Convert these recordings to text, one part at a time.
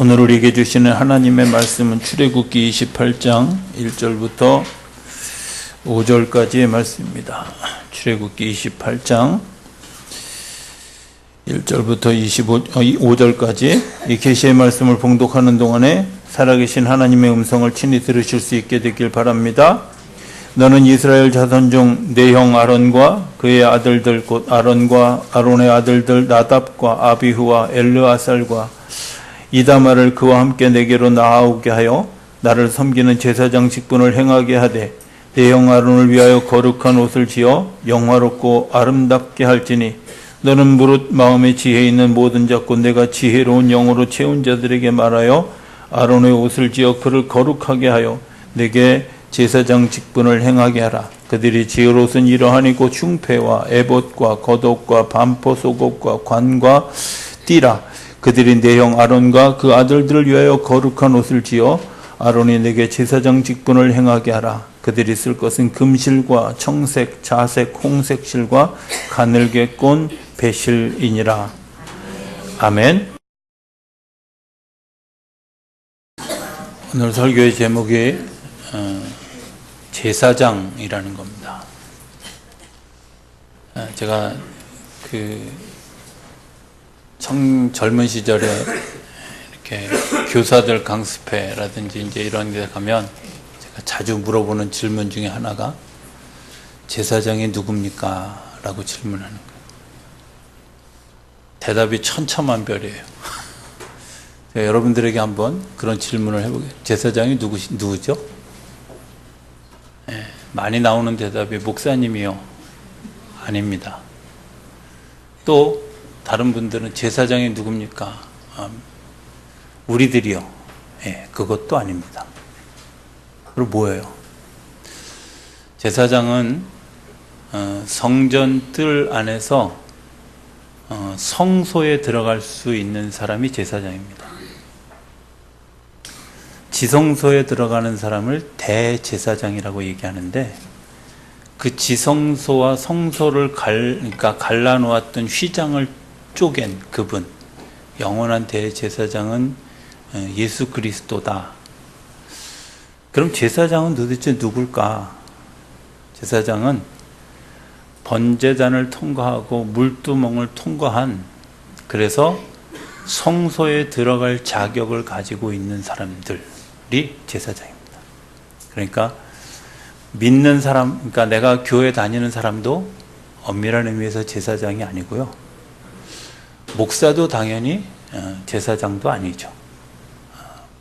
오늘 우리에게 주시는 하나님의 말씀은 출애굽기 28장 1절부터 5절까지의 말씀입니다. 출애굽기 28장 1절부터 5절까지 이 계시의 말씀을 봉독하는 동안에 살아계신 하나님의 음성을 친히 들으실 수 있게 되길 바랍니다. 너는 이스라엘 자손 중 내 형 아론과 그의 아들들 곧 아론과 아론의 아들들 나답과 아비후와 엘르아살과 이다말을 그와 함께 내게로 나아오게 하여 나를 섬기는 제사장 직분을 행하게 하되 내 형 아론을 위하여 거룩한 옷을 지어 영화롭고 아름답게 할지니 너는 무릇 마음에 지혜 있는 모든 자 곧 내가 지혜로운 영으로 채운 자들에게 말하여 아론의 옷을 지어 그를 거룩하게 하여 내게 제사장 직분을 행하게 하라. 그들이 지을 옷은 이러하니 곧 흉패와 에봇과 겉옷과 반포 속옷과 관과 띠라. 그들이 내 형 아론과 그 아들들을 위하여 거룩한 옷을 지어 아론이 내게 제사장 직분을 행하게 하라. 그들이 쓸 것은 금실과 청색, 자색, 홍색 실과 가늘게 꼰 배실이니라. 아멘. 오늘 설교의 제목이 제사장이라는 겁니다. 제가 젊은 시절에 이렇게 교사들 강습회라든지 이제 이런 데 가면 제가 자주 물어보는 질문 중에 하나가 제사장이 누굽니까? 라고 질문하는 거예요. 대답이 천차만별이에요. 제가 여러분들에게 한번 그런 질문을 해보게요. 제사장이 누구죠? 네, 많이 나오는 대답이 목사님이요. 아닙니다. 또 다른 분들은 제사장이 누굽니까? 우리들이요. 예, 그것도 아닙니다. 그럼 뭐예요? 제사장은 성전 뜰 안에서 성소에 들어갈 수 있는 사람이 제사장입니다. 지성소에 들어가는 사람을 대제사장이라고 얘기하는데 그 지성소와 성소를 갈라놓았던 휘장을 쪼갠 그분, 영원한 대제사장은 예수 그리스도다. 그럼 제사장은 도대체 누굴까? 제사장은 번제단을 통과하고 물두멍을 통과한, 그래서 성소에 들어갈 자격을 가지고 있는 사람들이 제사장입니다. 그러니까 믿는 사람, 그러니까 내가 교회 다니는 사람도 엄밀한 의미에서 제사장이 아니고요. 목사도 당연히 제사장도 아니죠.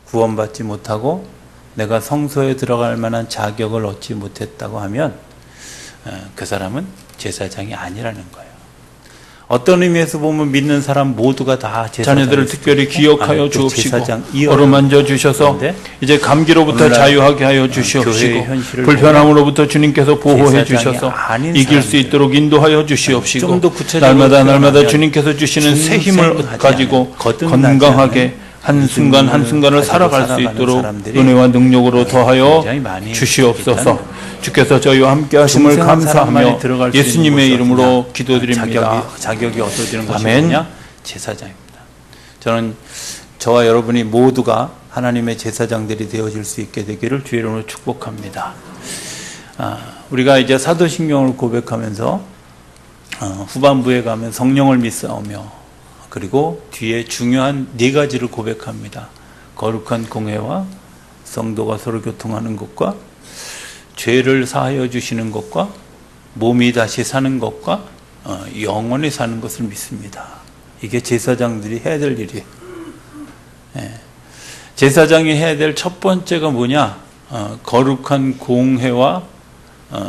구원받지 못하고 내가 성소에 들어갈 만한 자격을 얻지 못했다고 하면 그 사람은 제사장이 아니라는 거예요. 어떤 의미에서 보면 믿는 사람 모두가 다 자녀들을 특별히 기억하여 주옵시고 어루만져 주셔서 이제 감기로부터 자유하게 하여 주시옵시고 불편함으로부터 주님께서 보호해 주셔서 이길 수 있도록 인도하여 주시옵시고 날마다 주님께서 주시는 새 힘을 가지고 건강하게 한순간 한순간을 살아갈 수 있도록 은혜와 능력으로 더하여 주시옵소서. 주께서 저희와 함께 하심을 감사하며 예수님의 이름으로 기도드립니다. 자격이 얻어지는 것이 뭐냐? 제사장입니다. 저는 저와 여러분이 모두가 하나님의 제사장들이 되어질 수 있게 되기를 주의 이름으로 축복합니다. 우리가 이제 사도신경을 고백하면서 후반부에 가면 성령을 믿사오며 그리고 뒤에 중요한 네 가지를 고백합니다. 거룩한 공회와 성도가 서로 교통하는 것과 죄를 사하여 주시는 것과 몸이 다시 사는 것과 영원히 사는 것을 믿습니다. 이게 제사장들이 해야 될 일이에요. 제사장이 해야 될 첫 번째가 뭐냐? 거룩한 공회와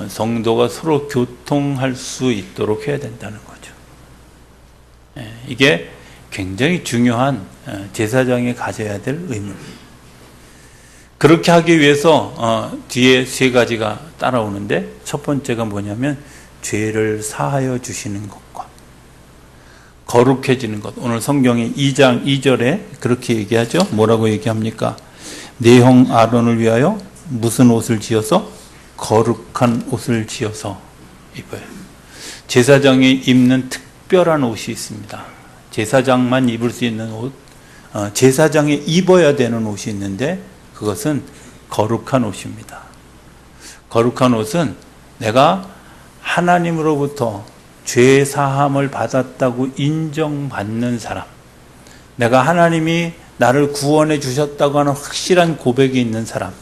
성도가 서로 교통할 수 있도록 해야 된다는 거죠. 이게 굉장히 중요한 제사장이 가져야 될 의무입니다. 그렇게 하기 위해서 뒤에 세 가지가 따라오는데 첫 번째가 뭐냐면 죄를 사하여 주시는 것과 거룩해지는 것. 오늘 성경의 2장 2절에 그렇게 얘기하죠. 뭐라고 얘기합니까? 내 형 아론을 위하여 무슨 옷을 지어서? 거룩한 옷을 지어서 입어요. 제사장이 입는 특별한 옷이 있습니다. 제사장만 입을 수 있는 옷, 제사장이 입어야 되는 옷이 있는데 그것은 거룩한 옷입니다. 거룩한 옷은 내가 하나님으로부터 죄 사함을 받았다고 인정받는 사람, 내가 하나님이 나를 구원해 주셨다고 하는 확실한 고백이 있는 사람.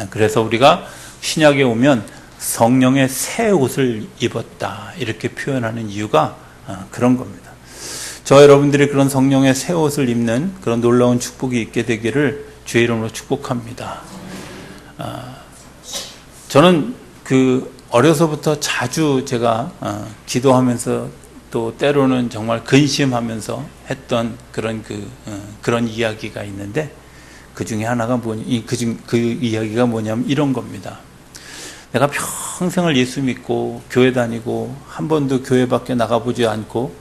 그래서 우리가 신약에 오면 성령의 새 옷을 입었다 이렇게 표현하는 이유가 그런 겁니다. 저 여러분들이 그런 성령의 새 옷을 입는 그런 놀라운 축복이 있게 되기를 주의 이름으로 축복합니다. 저는 어려서부터 자주 제가 기도하면서 또 때로는 정말 근심하면서 했던 그런 이야기가 있는데 그 중에 하나가 그 이야기가 뭐냐면 이런 겁니다. 내가 평생을 예수 믿고 교회 다니고 한 번도 교회 밖에 나가보지 않고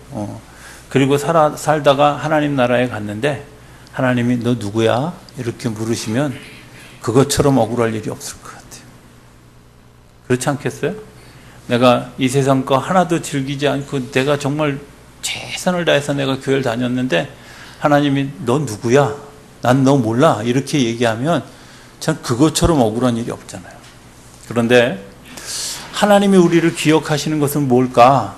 그리고 살다가 하나님 나라에 갔는데 하나님이 너 누구야? 이렇게 물으시면 그것처럼 억울할 일이 없을 것 같아요. 그렇지 않겠어요? 내가 이 세상 거 하나도 즐기지 않고 내가 정말 최선을 다해서 내가 교회를 다녔는데 하나님이 너 누구야? 난 너 몰라. 이렇게 얘기하면 참 그것처럼 억울한 일이 없잖아요. 그런데 하나님이 우리를 기억하시는 것은 뭘까?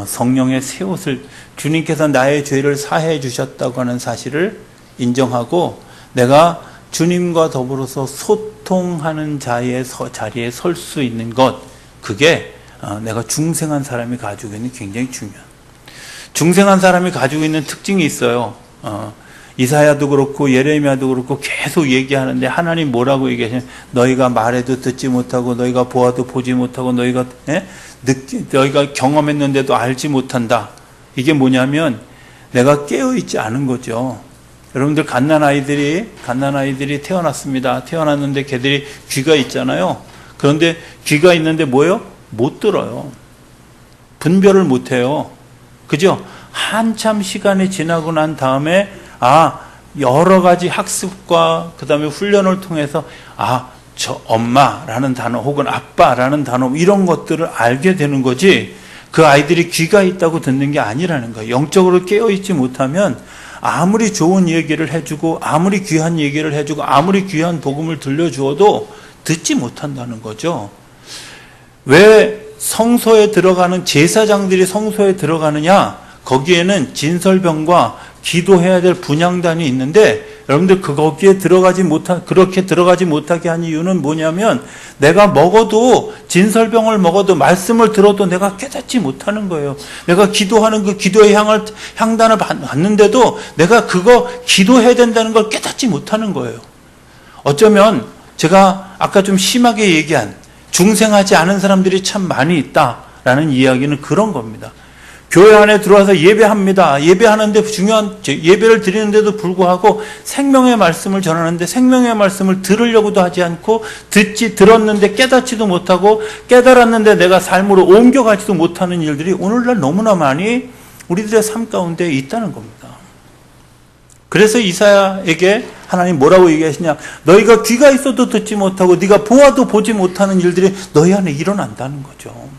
성령의 새 옷을 주님께서 나의 죄를 사해 주셨다고 하는 사실을 인정하고 내가 주님과 더불어서 소통하는 자리에 설 수 있는 것, 그게 내가 중생한 사람이 가지고 있는 굉장히 중요한, 중생한 사람이 가지고 있는 특징이 있어요. 이사야도 그렇고 예레미야도 그렇고 계속 얘기하는데 하나님 뭐라고 얘기하시냐면 너희가 말해도 듣지 못하고 너희가 보아도 보지 못하고 너희가 경험했는데도 알지 못한다. 이게 뭐냐면 내가 깨어있지 않은 거죠. 여러분들 갓난아이들이 태어났습니다. 태어났는데 걔들이 귀가 있잖아요. 그런데 귀가 있는데 뭐예요? 못 들어요. 분별을 못 해요. 그죠? 한참 시간이 지나고 난 다음에 여러 가지 학습과 그 다음에 훈련을 통해서 저 엄마라는 단어 혹은 아빠라는 단어 이런 것들을 알게 되는 거지, 그 아이들이 귀가 있다고 듣는 게 아니라는 거예요. 영적으로 깨어있지 못하면 아무리 좋은 얘기를 해주고 아무리 귀한 얘기를 해주고 아무리 귀한 복음을 들려주어도 듣지 못한다는 거죠. 왜 성소에 들어가는 제사장들이 성소에 들어가느냐? 거기에는 진설병과 기도해야 될 분향단이 있는데 여러분들 거기에 그렇게 들어가지 못하게 한 이유는 뭐냐면 내가 먹어도 진설병을 먹어도 말씀을 들어도 내가 깨닫지 못하는 거예요. 내가 기도하는 그 기도의 향단을 받는데도 내가 그거 기도해야 된다는 걸 깨닫지 못하는 거예요. 어쩌면 제가 아까 좀 심하게 얘기한 중생하지 않은 사람들이 참 많이 있다라는 이야기는 그런 겁니다. 교회 안에 들어와서 예배합니다. 예배하는데 중요한 예배를 드리는데도 불구하고 생명의 말씀을 전하는데 생명의 말씀을 들으려고도 하지 않고 들었는데 깨닫지도 못하고 깨달았는데 내가 삶으로 옮겨가지도 못하는 일들이 오늘날 너무나 많이 우리들의 삶 가운데 있다는 겁니다. 그래서 이사야에게 하나님 뭐라고 얘기하시냐? 너희가 귀가 있어도 듣지 못하고 네가 보아도 보지 못하는 일들이 너희 안에 일어난다는 거죠.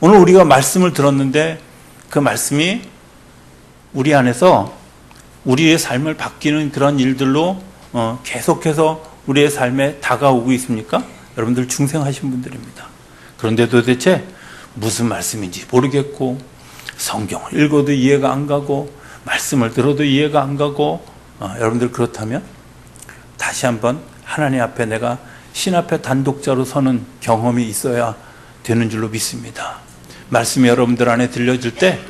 오늘 우리가 말씀을 들었는데 그 말씀이 우리 안에서 우리의 삶을 바뀌는 그런 일들로 계속해서 우리의 삶에 다가오고 있습니까? 여러분들 중생하신 분들입니다. 그런데 도대체 무슨 말씀인지 모르겠고 성경을 읽어도 이해가 안 가고 말씀을 들어도 이해가 안 가고 여러분들 그렇다면 다시 한번 하나님 앞에 내가 신 앞에 단독자로 서는 경험이 있어야 되는 줄로 믿습니다. 말씀이 여러분들 안에 들려질 때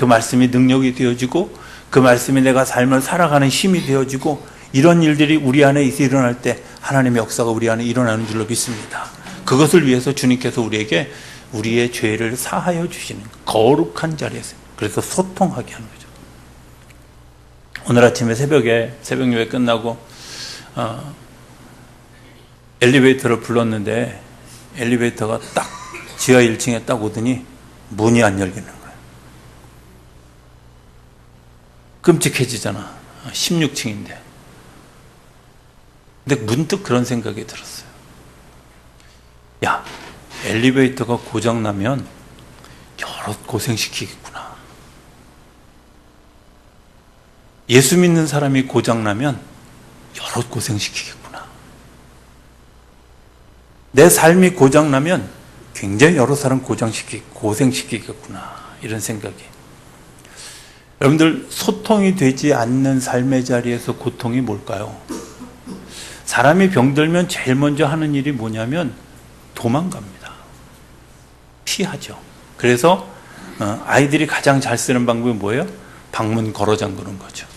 그 말씀이 능력이 되어지고 그 말씀이 내가 삶을 살아가는 힘이 되어지고 이런 일들이 우리 안에 일어날 때 하나님의 역사가 우리 안에 일어나는 줄로 믿습니다. 그것을 위해서 주님께서 우리에게 우리의 죄를 사하여 주시는 거룩한 자리에서 그래서 소통하게 하는 거죠. 오늘 아침에 새벽 예배 끝나고 엘리베이터를 불렀는데 엘리베이터가 딱 지하 1층에 딱 오더니 문이 안 열리는 거예요. 끔찍해지잖아. 16층인데. 근데 문득 그런 생각이 들었어요. 야, 엘리베이터가 고장나면 여러 고생시키겠구나. 예수 믿는 사람이 고장나면 여러 고생시키겠구나. 내 삶이 고장나면 굉장히 여러 사람 고생시키겠구나. 이런 생각이. 여러분들, 소통이 되지 않는 삶의 자리에서 고통이 뭘까요? 사람이 병들면 제일 먼저 하는 일이 뭐냐면 도망갑니다. 피하죠. 그래서 아이들이 가장 잘 쓰는 방법이 뭐예요? 방문 걸어 잠그는 거죠.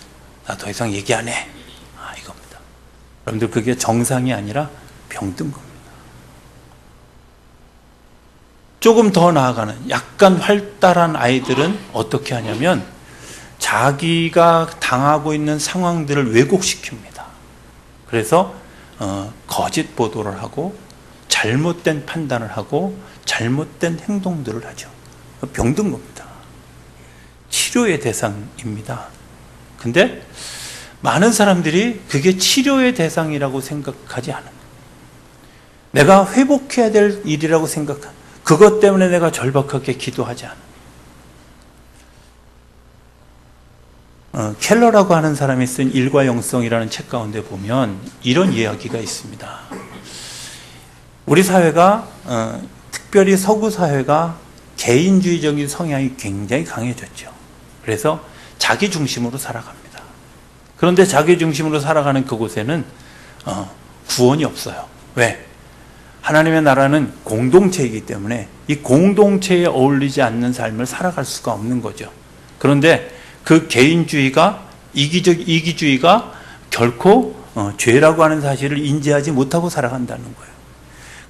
나 더 이상 얘기 안 해. 이겁니다. 여러분들, 그게 정상이 아니라 병든 겁니다. 조금 더 나아가는 약간 활달한 아이들은 어떻게 하냐면 자기가 당하고 있는 상황들을 왜곡시킵니다. 그래서 거짓 보도를 하고 잘못된 판단을 하고 잘못된 행동들을 하죠. 병든 겁니다. 치료의 대상입니다. 근데 많은 사람들이 그게 치료의 대상이라고 생각하지 않아요. 내가 회복해야 될 일이라고 생각하는, 그것 때문에 내가 절박하게 기도하지 않아요. 켈러라고 하는 사람이 쓴 일과 영성이라는 책 가운데 보면 이런 이야기가 있습니다. 우리 사회가 특별히 서구 사회가 개인주의적인 성향이 굉장히 강해졌죠. 그래서 자기 중심으로 살아갑니다. 그런데 자기 중심으로 살아가는 그곳에는 구원이 없어요. 왜? 하나님의 나라는 공동체이기 때문에 이 공동체에 어울리지 않는 삶을 살아갈 수가 없는 거죠. 그런데 그 개인주의가, 이기주의가 결코 죄라고 하는 사실을 인지하지 못하고 살아간다는 거예요.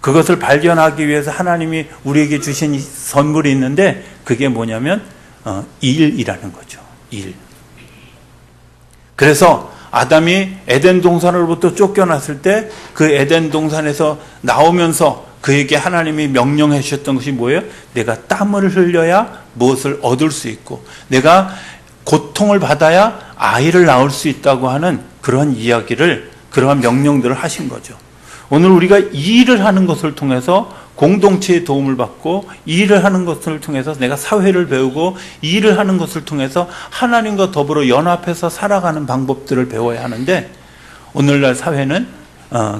그것을 발견하기 위해서 하나님이 우리에게 주신 선물이 있는데 그게 뭐냐면 일이라는 거죠. 일. 그래서 아담이 에덴 동산으로부터 쫓겨났을 때 그 에덴 동산에서 나오면서 그에게 하나님이 명령해 주셨던 것이 뭐예요? 내가 땀을 흘려야 무엇을 얻을 수 있고 내가 고통을 받아야 아이를 낳을 수 있다고 하는 그러한 이야기를, 그러한 명령들을 하신 거죠. 오늘 우리가 이 일을 하는 것을 통해서 공동체의 도움을 받고 이 일을 하는 것을 통해서 내가 사회를 배우고 이 일을 하는 것을 통해서 하나님과 더불어 연합해서 살아가는 방법들을 배워야 하는데 오늘날 사회는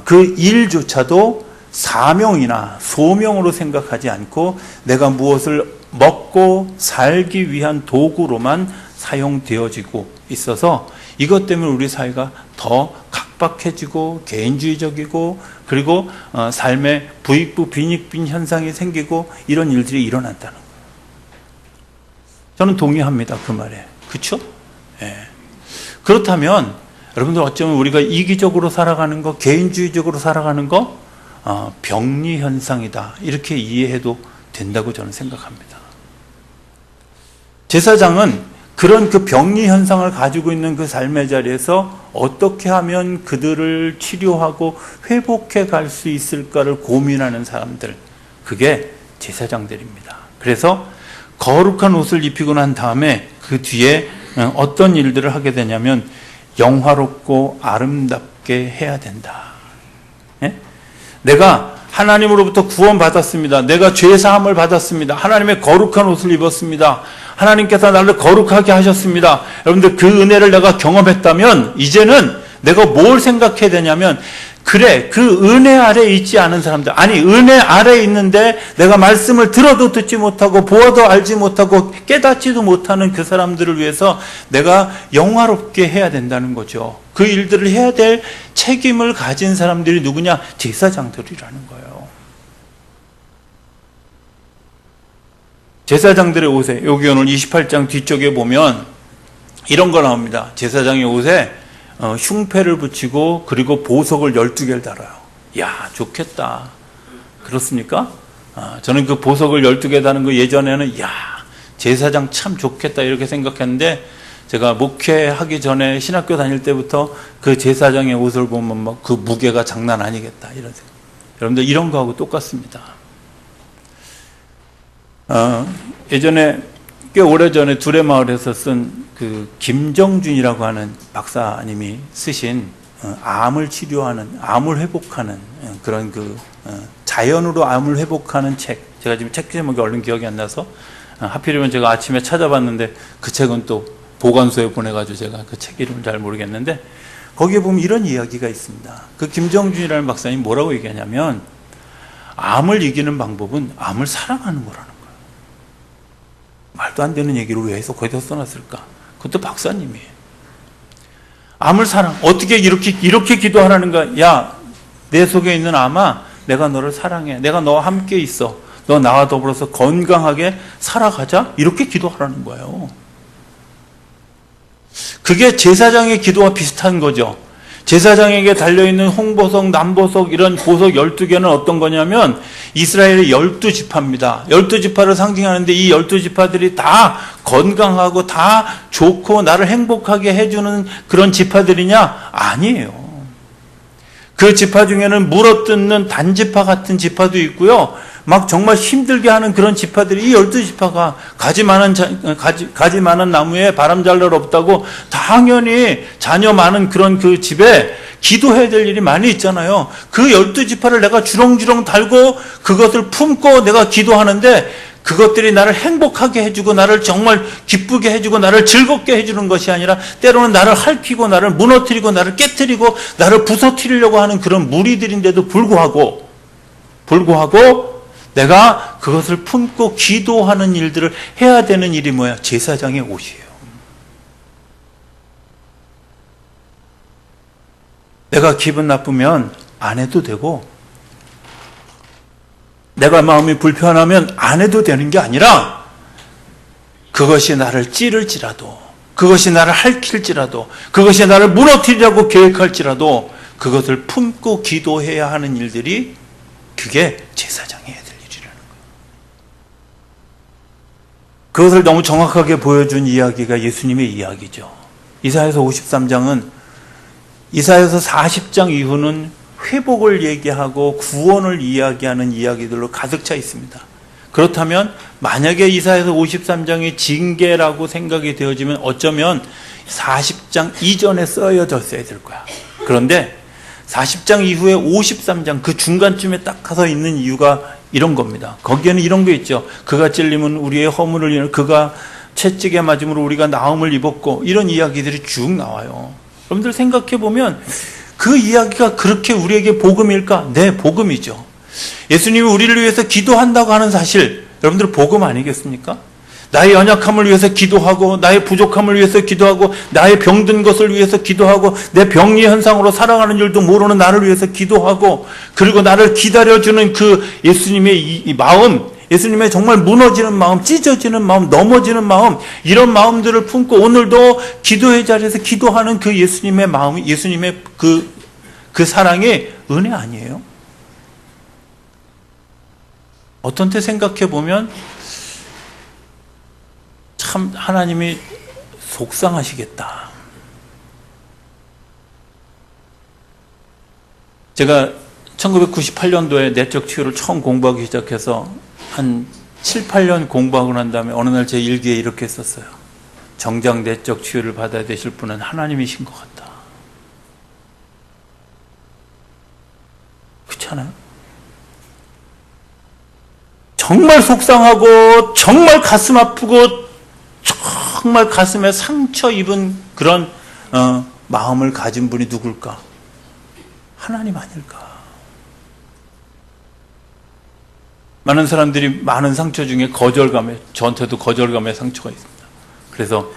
그 일조차도 사명이나 소명으로 생각하지 않고 내가 무엇을 먹고 살기 위한 도구로만 사용되어지고 있어서 이것 때문에 우리 사회가 더 각박해지고 개인주의적이고 그리고 삶의 부익부 빈익빈 현상이 생기고 이런 일들이 일어난다는 거예요. 저는 동의합니다. 그 말에. 그렇죠? 예. 그렇다면 여러분들 어쩌면 우리가 이기적으로 살아가는 거, 개인주의적으로 살아가는 거 병리 현상이다. 이렇게 이해해도 된다고 저는 생각합니다. 제사장은 그런 그 병리 현상을 가지고 있는 그 삶의 자리에서 어떻게 하면 그들을 치료하고 회복해 갈 수 있을까를 고민하는 사람들, 그게 제사장들입니다. 그래서 거룩한 옷을 입히고 난 다음에 그 뒤에 어떤 일들을 하게 되냐면 영화롭고 아름답게 해야 된다. 예? 내가 하나님으로부터 구원받았습니다. 내가 죄사함을 받았습니다. 하나님의 거룩한 옷을 입었습니다. 하나님께서 나를 거룩하게 하셨습니다. 여러분들 그 은혜를 내가 경험했다면 이제는 내가 뭘 생각해야 되냐면 그래, 그 은혜 아래에 있지 않은 사람들, 아니 은혜 아래에 있는데 내가 말씀을 들어도 듣지 못하고 보아도 알지 못하고 깨닫지도 못하는 그 사람들을 위해서 내가 영화롭게 해야 된다는 거죠. 그 일들을 해야 될 책임을 가진 사람들이 누구냐? 제사장들이라는 거예요. 제사장들의 옷에, 여기 오늘 28장 뒤쪽에 보면 이런 거 나옵니다. 제사장의 옷에 흉패를 붙이고 그리고 보석을 12개를 달아요. 야, 좋겠다. 그렇습니까? 저는 그 보석을 12개 다는 거 예전에는 야, 제사장 참 좋겠다 이렇게 생각했는데 제가 목회하기 전에 신학교 다닐 때부터 그 제사장의 옷을 보면 막 그 무게가 장난 아니겠다 이런 생각. 여러분들 이런 거하고 똑같습니다. 예전에 꽤 오래전에 두레마을에서 쓴 그 김정준이라고 하는 박사님이 쓰신 암을 치료하는, 암을 회복하는 그런 그 자연으로 암을 회복하는 책. 제가 지금 책 제목이 얼른 기억이 안 나서 하필이면 제가 아침에 찾아봤는데 그 책은 또 보관소에 보내가지고 제가 그 책 이름을 잘 모르겠는데 거기에 보면 이런 이야기가 있습니다. 그 김정준이라는 박사님 뭐라고 얘기하냐면 암을 이기는 방법은 암을 사랑하는 거라는 거예요. 말도 안 되는 얘기를 왜 해서 거기다 써놨을까? 그것도 박사님이에요. 암을 사랑, 어떻게 이렇게 기도하라는 거야? 야, 내 속에 있는 암아, 내가 너를 사랑해. 내가 너와 함께 있어. 너 나와 더불어서 건강하게 살아가자. 이렇게 기도하라는 거예요. 그게 제사장의 기도와 비슷한 거죠. 제사장에게 달려있는 홍보석, 남보석 이런 보석 12개는 어떤 거냐면 이스라엘의 12지파입니다. 12지파를 상징하는데 이 12지파들이 다 건강하고 다 좋고 나를 행복하게 해주는 그런 지파들이냐? 아니에요. 그 지파 중에는 물어뜯는 단지파 같은 지파도 있고요. 막 정말 힘들게 하는 그런 지파들이 이 12지파가 가지 많은 나무에 바람 잘 날 없다고 당연히 자녀 많은 그런 그 집에 기도해야 될 일이 많이 있잖아요. 그 12지파를 내가 주렁주렁 달고 그것을 품고 내가 기도하는데 그것들이 나를 행복하게 해주고 나를 정말 기쁘게 해주고 나를 즐겁게 해주는 것이 아니라 때로는 나를 핥히고 나를 무너뜨리고 나를 깨뜨리고 나를 부서뜨리려고 하는 그런 무리들인데도 불구하고 내가 그것을 품고 기도하는 일들을 해야 되는 일이 뭐야? 제사장의 옷이에요. 내가 기분 나쁘면 안 해도 되고 내가 마음이 불편하면 안 해도 되는 게 아니라 그것이 나를 찌를지라도 그것이 나를 핥힐지라도 그것이 나를 무너뜨리려고 계획할지라도 그것을 품고 기도해야 하는 일들이 그게 제사장이 해야 될 일이라는 거예요. 그것을 너무 정확하게 보여준 이야기가 예수님의 이야기죠. 이사야서 53장은 이사야서 40장 이후는 회복을 얘기하고 구원을 이야기하는 이야기들로 가득 차 있습니다. 그렇다면 만약에 이사야서 53장이 징계라고 생각이 되어지면 어쩌면 40장 이전에 쓰여졌어야 될 거야. 그런데 40장 이후에 53장 그 중간쯤에 딱 가서 있는 이유가 이런 겁니다. 거기에는 이런 게 있죠. 그가 찔림은 우리의 허물을 인하여 그가 채찍에 맞음으로 우리가 나음을 입었고 이런 이야기들이 쭉 나와요. 여러분들 생각해 보면 그 이야기가 그렇게 우리에게 복음일까? 네, 복음이죠. 예수님이 우리를 위해서 기도한다고 하는 사실, 여러분들 복음 아니겠습니까? 나의 연약함을 위해서 기도하고 나의 부족함을 위해서 기도하고 나의 병든 것을 위해서 기도하고 내 병리 현상으로 살아가는 줄도 모르는 나를 위해서 기도하고 그리고 나를 기다려주는 그 예수님의 이 마음, 예수님의 정말 무너지는 마음, 찢어지는 마음, 넘어지는 마음 이런 마음들을 품고 오늘도 기도의 자리에서 기도하는 그 예수님의 마음, 예수님의 그 사랑이 은혜 아니에요? 어떤 때 생각해 보면 참 하나님이 속상하시겠다. 제가 1998년도에 내적 치유를 처음 공부하기 시작해서 한 7, 8년 공부하고 난 다음에 어느 날 제 일기에 이렇게 썼어요. 정작 내적 치유를 받아야 되실 분은 하나님이신 것 같다. 그렇지 않아요? 정말 속상하고 정말 가슴 아프고 정말 가슴에 상처 입은 그런 마음을 가진 분이 누굴까? 하나님 아닐까? 많은 사람들이 많은 상처 중에 거절감에, 저한테도 거절감의 상처가 있습니다. 그래서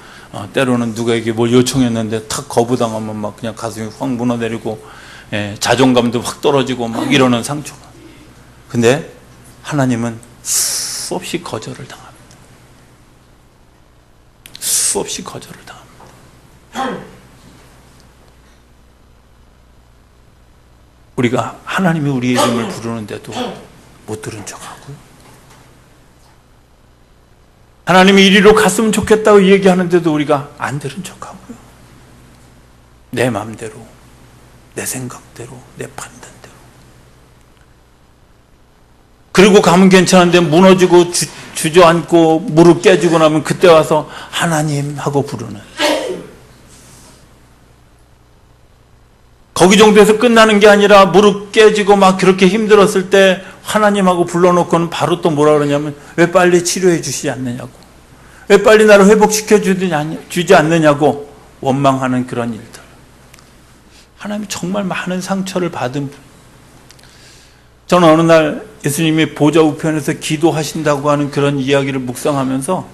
때로는 누구에게 뭘 요청했는데 탁 거부당하면 막 그냥 가슴이 확 무너내리고 자존감도 확 떨어지고 막 이러는 상처가. 근데 하나님은 수없이 거절을 당합니다. 수없이 거절을 당합니다. 우리가 하나님이 우리의 이름을 부르는데도 못 들은 척하고요. 하나님이 이리로 갔으면 좋겠다고 얘기하는데도 우리가 안 들은 척하고요. 내 마음대로, 내 생각대로, 내 판단대로. 그리고 가면 괜찮은데 무너지고 주저앉고 무릎 깨지고 나면 그때 와서 하나님 하고 부르는. 거기 정도에서 끝나는 게 아니라 무릎 깨지고 막 그렇게 힘들었을 때 하나님하고 불러놓고는 바로 또 뭐라 그러냐면 왜 빨리 치료해 주시지 않느냐고. 왜 빨리 나를 회복시켜 주지 않느냐고 원망하는 그런 일들. 하나님이 정말 많은 상처를 받은 분. 저는 어느 날 예수님이 보좌 우편에서 기도하신다고 하는 그런 이야기를 묵상하면서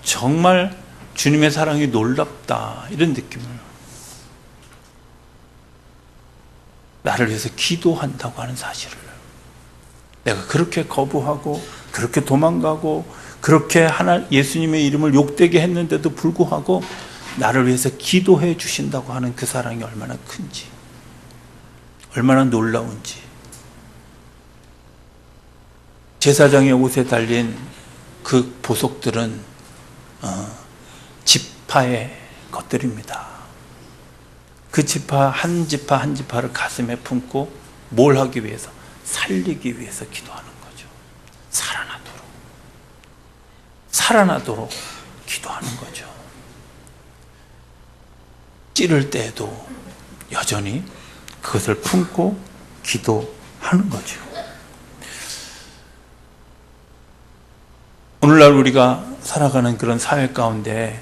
정말 주님의 사랑이 놀랍다, 이런 느낌을. 나를 위해서 기도한다고 하는 사실을 내가 그렇게 거부하고 그렇게 도망가고 그렇게 예수님의 이름을 욕되게 했는데도 불구하고 나를 위해서 기도해 주신다고 하는 그 사랑이 얼마나 큰지, 얼마나 놀라운지. 제사장의 옷에 달린 그 보석들은 지파의 것들입니다. 그 지파 한 지파를 가슴에 품고 뭘 하기 위해서? 살리기 위해서 기도하는 거죠. 살아나도록 기도하는 거죠. 찌를 때에도 여전히 그것을 품고 기도하는 거죠. 오늘날 우리가 살아가는 그런 사회 가운데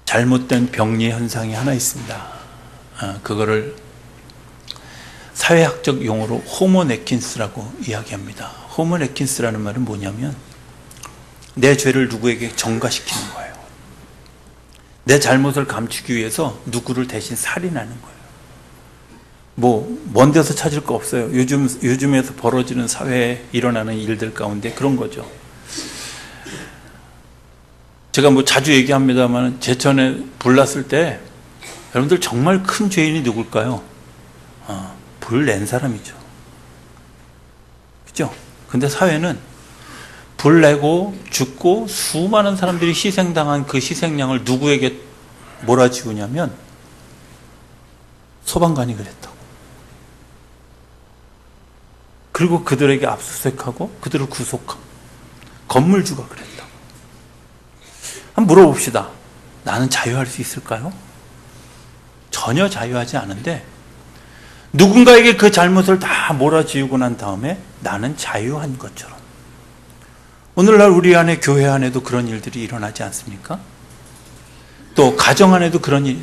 잘못된 병리 현상이 하나 있습니다. 그거를 사회학적 용어로 호모네킨스라고 이야기합니다. 호모네킨스라는 말은 뭐냐면 내 죄를 누구에게 전가시키는 거예요. 내 잘못을 감추기 위해서 누구를 대신 살인하는 거예요. 먼 데서 찾을 거 없어요. 요즘에서 벌어지는 사회에 일어나는 일들 가운데 그런 거죠. 제가 자주 얘기합니다만 제천에 불 났을 때 여러분들 정말 큰 죄인이 누굴까요? 불 낸 사람이죠. 그죠? 근데 사회는 불 내고 죽고 수많은 사람들이 희생당한 그 희생양을 누구에게 몰아지우냐면 소방관이 그랬다고. 그리고 그들에게 압수수색하고 그들을 구속하고 건물주가 그랬다고. 한번 물어봅시다. 나는 자유할 수 있을까요? 전혀 자유하지 않은데 누군가에게 그 잘못을 다 몰아지우고 난 다음에 나는 자유한 것처럼. 오늘날 우리 안에, 교회 안에도 그런 일들이 일어나지 않습니까? 또 가정 안에도 그런 일,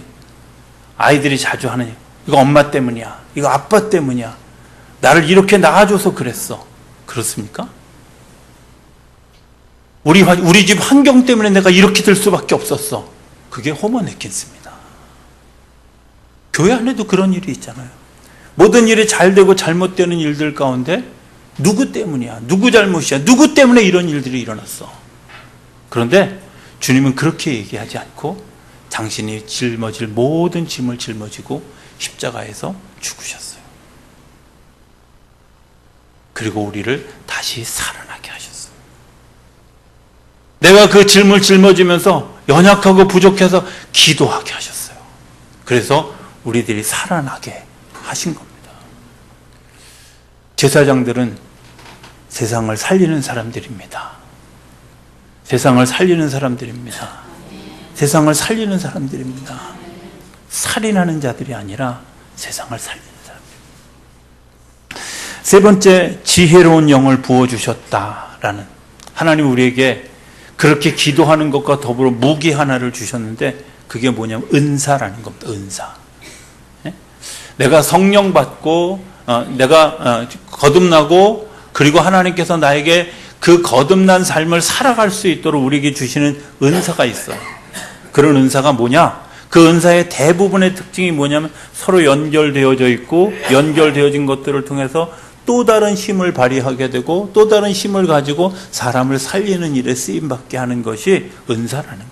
아이들이 자주 하는 일, 이거 엄마 때문이야, 이거 아빠 때문이야, 나를 이렇게 낳아줘서 그랬어. 그렇습니까? 우리 집 환경 때문에 내가 이렇게 될 수밖에 없었어. 그게 호모네킨스입니다. 교회 안에도 그런 일이 있잖아요. 모든 일이 잘 되고 잘못되는 일들 가운데 누구 때문이야, 누구 잘못이야, 누구 때문에 이런 일들이 일어났어. 그런데 주님은 그렇게 얘기하지 않고 당신이 짊어질 모든 짐을 짊어지고 십자가에서 죽으셨어요. 그리고 우리를 다시 살아나게 하셨어요. 내가 그 짐을 짊어지면서 연약하고 부족해서 기도하게 하셨어요. 그래서 우리들이 살아나게 하신 겁니다. 제사장들은 세상을 살리는 사람들입니다. 세상을 살리는 사람들입니다. 세상을 살리는 사람들입니다. 살인하는 자들이 아니라 세상을 살리는 사람들. 세 번째, 지혜로운 영을 부어주셨다라는, 하나님 우리에게 그렇게 기도하는 것과 더불어 무기 하나를 주셨는데 그게 뭐냐면 은사라는 겁니다. 은사. 내가 성령 받고 내가 거듭나고 그리고 하나님께서 나에게 그 거듭난 삶을 살아갈 수 있도록 우리에게 주시는 은사가 있어요. 그런 은사가 뭐냐? 그 은사의 대부분의 특징이 뭐냐면 서로 연결되어져 있고 연결되어진 것들을 통해서 또 다른 힘을 발휘하게 되고 또 다른 힘을 가지고 사람을 살리는 일에 쓰임받게 하는 것이 은사라는 거예요.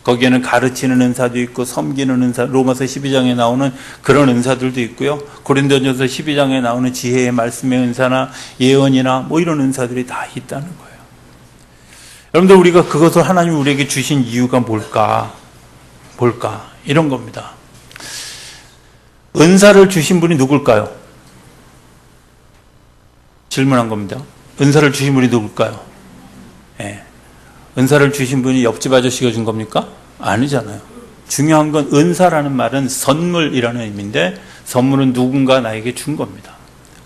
거기에는 가르치는 은사도 있고 섬기는 은사, 로마서 12장에 나오는 그런 은사들도 있고요. 고린도전서 12장에 나오는 지혜의 말씀의 은사나 예언이나 이런 은사들이 다 있다는 거예요. 여러분들, 우리가 그것을 하나님이 우리에게 주신 이유가 뭘까? 이런 겁니다. 은사를 주신 분이 누굴까요? 질문한 겁니다. 은사를 주신 분이 누굴까요? 예. 은사를 주신 분이 옆집 아저씨가 준 겁니까? 아니잖아요. 중요한 건 은사라는 말은 선물이라는 의미인데 선물은 누군가 나에게 준 겁니다.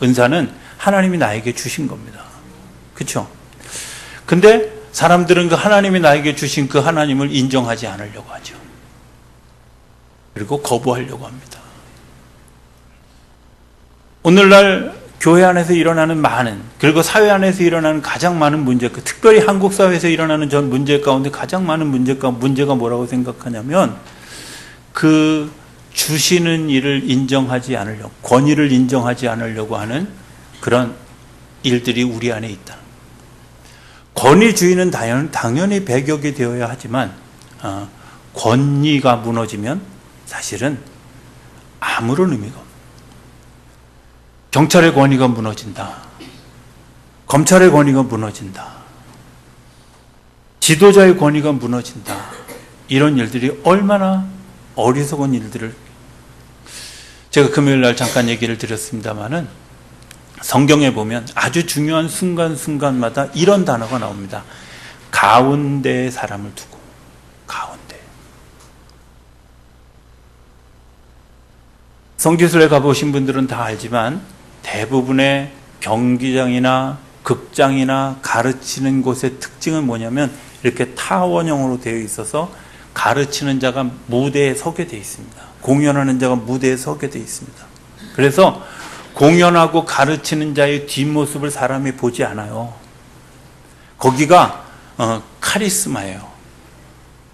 은사는 하나님이 나에게 주신 겁니다. 그렇죠? 근데 사람들은 그 하나님이 나에게 주신 그 하나님을 인정하지 않으려고 하죠. 그리고 거부하려고 합니다. 오늘날 교회 안에서 일어나는 많은, 그리고 사회 안에서 일어나는 가장 많은 문제, 특별히 한국 사회에서 일어나는 전 문제 가운데 가장 많은 문제가 뭐라고 생각하냐면, 그 주시는 일을 인정하지 않으려고, 권위를 인정하지 않으려고 하는 그런 일들이 우리 안에 있다. 권위주의는 당연히 배격이 되어야 하지만, 권위가 무너지면 사실은 아무런 의미가 없습니다. 경찰의 권위가 무너진다. 검찰의 권위가 무너진다. 지도자의 권위가 무너진다. 이런 일들이 얼마나 어리석은 일들을, 제가 금요일 날 잠깐 얘기를 드렸습니다마는 성경에 보면 아주 중요한 순간순간마다 이런 단어가 나옵니다. 가운데에 사람을 두고. 가운데. 성지순례 가보신 분들은 다 알지만 대부분의 경기장이나 극장이나 가르치는 곳의 특징은 뭐냐면 이렇게 타원형으로 되어 있어서 가르치는 자가 무대에 서게 되어 있습니다. 공연하는 자가 무대에 서게 되어 있습니다. 그래서 공연하고 가르치는 자의 뒷모습을 사람이 보지 않아요. 거기가 카리스마예요.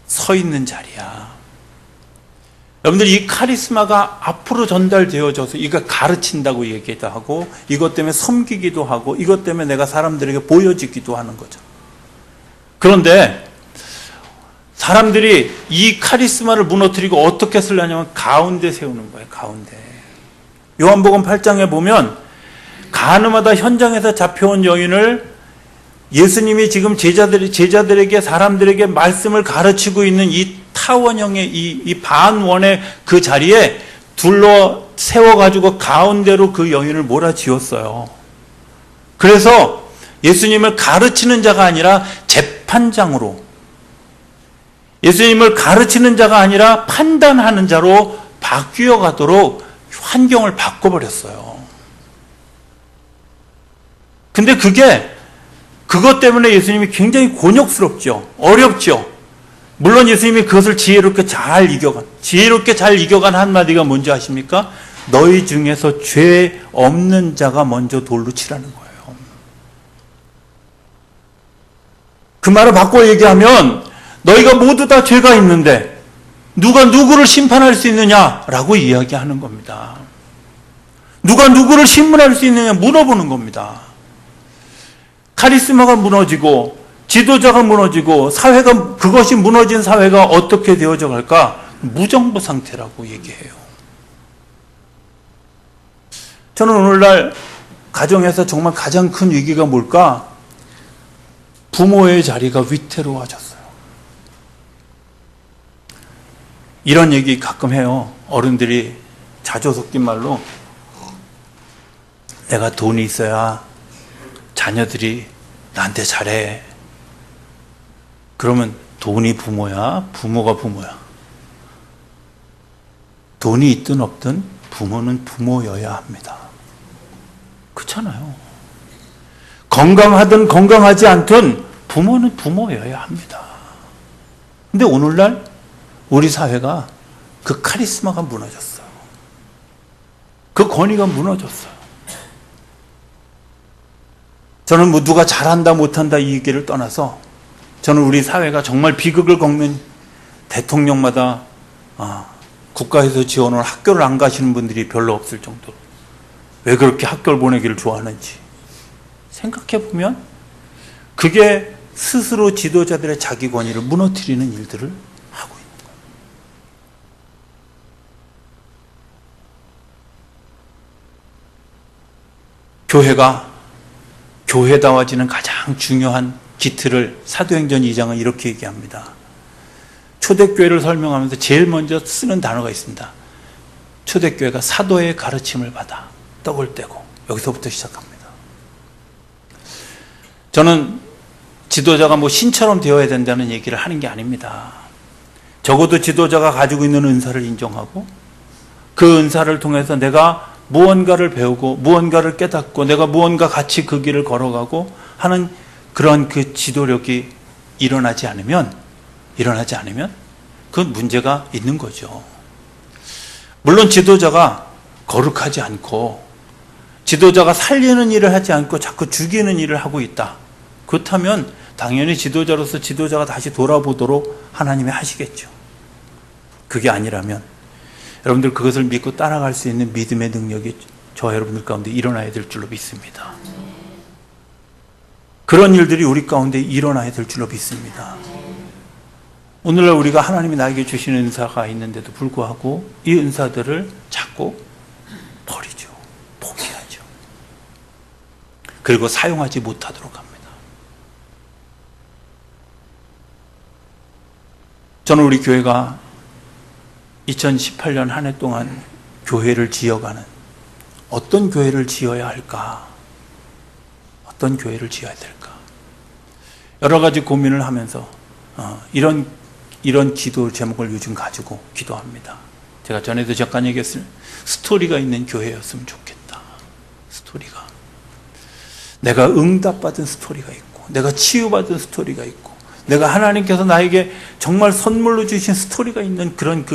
서 있는 자리야. 여러분들 이 카리스마가 앞으로 전달되어져서 이거 가르친다고 얘기도 하고 이것 때문에 섬기기도 하고 이것 때문에 내가 사람들에게 보여지기도 하는 거죠. 그런데 사람들이 이 카리스마를 무너뜨리고 어떻게 쓰려냐면 가운데 세우는 거예요. 가운데. 요한복음 8장에 보면 가늠하다 현장에서 잡혀온 여인을 예수님이 지금 제자들에게 사람들에게 말씀을 가르치고 있는 이 타원형의 이 반원의 그 자리에 둘러 세워가지고 가운데로 그 여인을 몰아지었어요. 그래서 예수님을 가르치는 자가 아니라 재판장으로, 예수님을 가르치는 자가 아니라 판단하는 자로 바뀌어 가도록 환경을 바꿔버렸어요. 근데 그것 때문에 예수님이 굉장히 곤욕스럽죠. 어렵죠. 물론 예수님이 그것을 지혜롭게 잘 이겨간 한마디가 뭔지 아십니까? 너희 중에서 죄 없는 자가 먼저 돌로 치라는 거예요. 그 말을 바꿔 얘기하면 너희가 모두 다 죄가 있는데 누가 누구를 심판할 수 있느냐라고 이야기하는 겁니다. 누가 누구를 심문할 수 있느냐 물어보는 겁니다. 카리스마가 무너지고 지도자가 무너지고 사회가, 그것이 무너진 사회가 어떻게 되어져 갈까? 무정부 상태라고 얘기해요. 저는 오늘날 가정에서 정말 가장 큰 위기가 뭘까? 부모의 자리가 위태로워졌어요. 이런 얘기 가끔 해요. 어른들이 자주 섞인 말로 내가 돈이 있어야 자녀들이 나한테 잘해. 그러면 돈이 부모야? 부모가 부모야? 돈이 있든 없든 부모는 부모여야 합니다. 그렇잖아요. 건강하든 건강하지 않든 부모는 부모여야 합니다. 근데 오늘날 우리 사회가 그 카리스마가 무너졌어요. 그 권위가 무너졌어요. 저는 뭐 누가 잘한다 못한다 이 얘기를 떠나서 저는 우리 사회가 정말 비극을 겪는 대통령마다 국가에서 지원을 학교를 안 가시는 분들이 별로 없을 정도로 왜 그렇게 학교를 보내기를 좋아하는지 생각해 보면 그게 스스로 지도자들의 자기 권위를 무너뜨리는 일들을 하고 있는 거예요. 교회가 교회다워지는 가장 중요한 기틀을 사도행전 2장은 이렇게 얘기합니다. 초대교회를 설명하면서 제일 먼저 쓰는 단어가 있습니다. 초대교회가 사도의 가르침을 받아 떡을 떼고, 여기서부터 시작합니다. 저는 지도자가 뭐 신처럼 되어야 된다는 얘기를 하는 게 아닙니다. 적어도 지도자가 가지고 있는 은사를 인정하고 그 은사를 통해서 내가 무언가를 배우고 무언가를 깨닫고 내가 무언가 같이 그 길을 걸어가고 하는 그런 그 지도력이 일어나지 않으면 그건 문제가 있는 거죠. 물론 지도자가 거룩하지 않고 지도자가 살리는 일을 하지 않고 자꾸 죽이는 일을 하고 있다. 그렇다면 당연히 지도자로서 지도자가 다시 돌아보도록 하나님이 하시겠죠. 그게 아니라면 여러분들 그것을 믿고 따라갈 수 있는 믿음의 능력이 저와 여러분들 가운데 일어나야 될 줄로 믿습니다. 그런 일들이 우리 가운데 일어나야 될 줄로 믿습니다. 오늘날 우리가 하나님이 나에게 주시는 은사가 있는데도 불구하고 이 은사들을 자꾸 버리죠. 포기하죠. 그리고 사용하지 못하도록 합니다. 저는 우리 교회가 2018년 한 해 동안 교회를 지어가는 어떤 교회를 지어야 할까? 어떤 교회를 지어야 될까? 여러 가지 고민을 하면서 이런 기도 제목을 요즘 가지고 기도합니다. 제가 전에도 잠깐 얘기했을 스토리가 있는 교회였으면 좋겠다. 스토리가. 내가 응답받은 스토리가 있고 내가 치유받은 스토리가 있고 내가 하나님께서 나에게 정말 선물로 주신 스토리가 있는 그런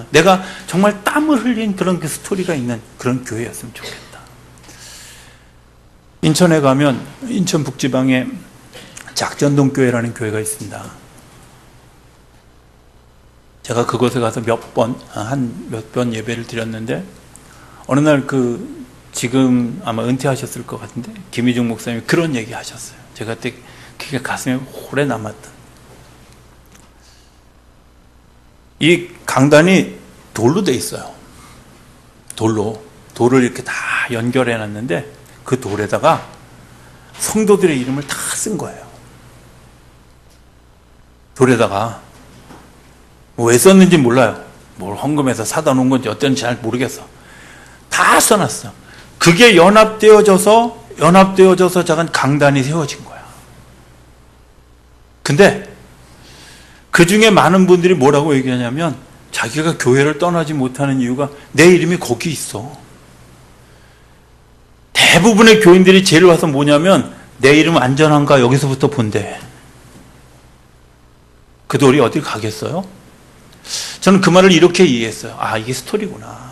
내가 정말 땀을 흘린 그런 그 스토리가 있는 그런 교회였으면 좋겠다. 인천에 가면 인천 북지방에 작전동 교회라는 교회가 있습니다. 제가 그곳에 가서 몇 번 예배를 드렸는데 어느 날 지금 아마 은퇴하셨을 것 같은데 김희중 목사님이 그런 얘기 하셨어요. 제가 그때 그게 가슴에 오래 남았던. 이 강단이 돌로 돼 있어요. 돌을 이렇게 다 연결해 놨는데 그 돌에다가 성도들의 이름을 다 쓴 거예요. 돌에다가 왜 썼는지 몰라요. 뭘 헌금해서 사다 놓은 건지 어떤지 잘 모르겠어. 다 써놨어. 그게 연합되어져서 작은 강단이 세워진 거야. 근데 그 중에 많은 분들이 뭐라고 얘기하냐면 자기가 교회를 떠나지 못하는 이유가 내 이름이 거기 있어. 대부분의 교인들이 제일 와서 뭐냐면 내 이름 안전한가 여기서부터 본대. 그 돌이 어딜 가겠어요? 저는 그 말을 이렇게 이해했어요. 아, 이게 스토리구나.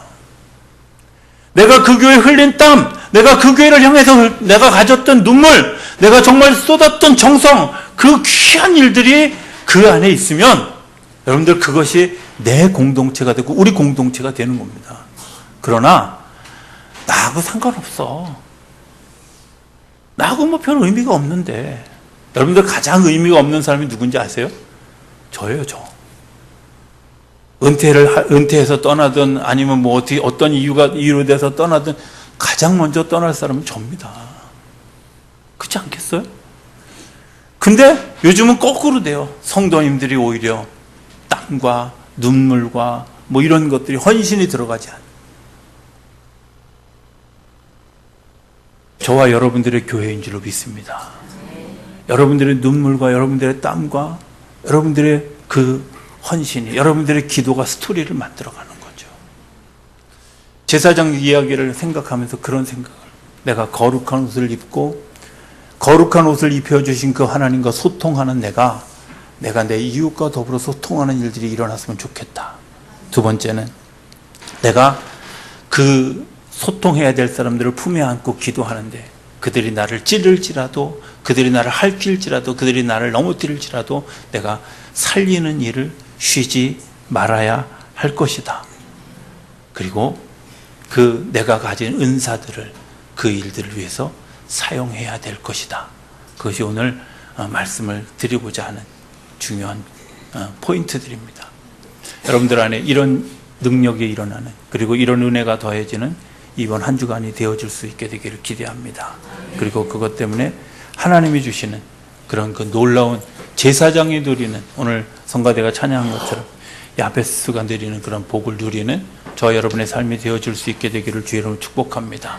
내가 그 교회에 흘린 땀, 내가 그 교회를 향해서 내가 가졌던 눈물, 내가 정말 쏟았던 정성, 그 귀한 일들이 그 안에 있으면 여러분들 그것이 내 공동체가 되고 우리 공동체가 되는 겁니다. 그러나 나하고 상관없어. 나하고 뭐 별 의미가 없는데. 여러분들 가장 의미가 없는 사람이 누군지 아세요? 저예요, 저. 은퇴해서 떠나든 아니면 뭐 어떤 이유로 돼서 떠나든 가장 먼저 떠날 사람은 접니다. 그렇지 않겠어요? 근데 요즘은 거꾸로 돼요. 성도님들이 오히려 땀과 눈물과 뭐 이런 것들이 헌신이 들어가지 않아요. 저와 여러분들의 교회인 줄로 믿습니다. 여러분들의 눈물과 여러분들의 땀과 여러분들의 그 헌신이, 여러분들의 기도가 스토리를 만들어가는 거죠. 제사장 이야기를 생각하면서 그런 생각을, 내가 거룩한 옷을 입고 거룩한 옷을 입혀주신 그 하나님과 소통하는 내가 내 이웃과 더불어 소통하는 일들이 일어났으면 좋겠다. 두 번째는 내가 그 소통해야 될 사람들을 품에 안고 기도하는데 그들이 나를 찌를지라도, 그들이 나를 핥힐지라도, 그들이 나를 넘어뜨릴지라도 내가 살리는 일을 쉬지 말아야 할 것이다. 그리고 내가 가진 은사들을 그 일들을 위해서 사용해야 될 것이다. 그것이 오늘 말씀을 드리고자 하는 중요한 포인트들입니다. 여러분들 안에 이런 능력이 일어나는, 그리고 이런 은혜가 더해지는 이번 한 주간이 되어질 수 있게 되기를 기대합니다. 그리고 그것 때문에 하나님이 주시는 그런 그 놀라운 제사장이 누리는, 오늘 성가대가 찬양한 것처럼 야베스가 누리는 그런 복을 누리는 저 여러분의 삶이 되어질 수 있게 되기를 주의 이름으로 축복합니다.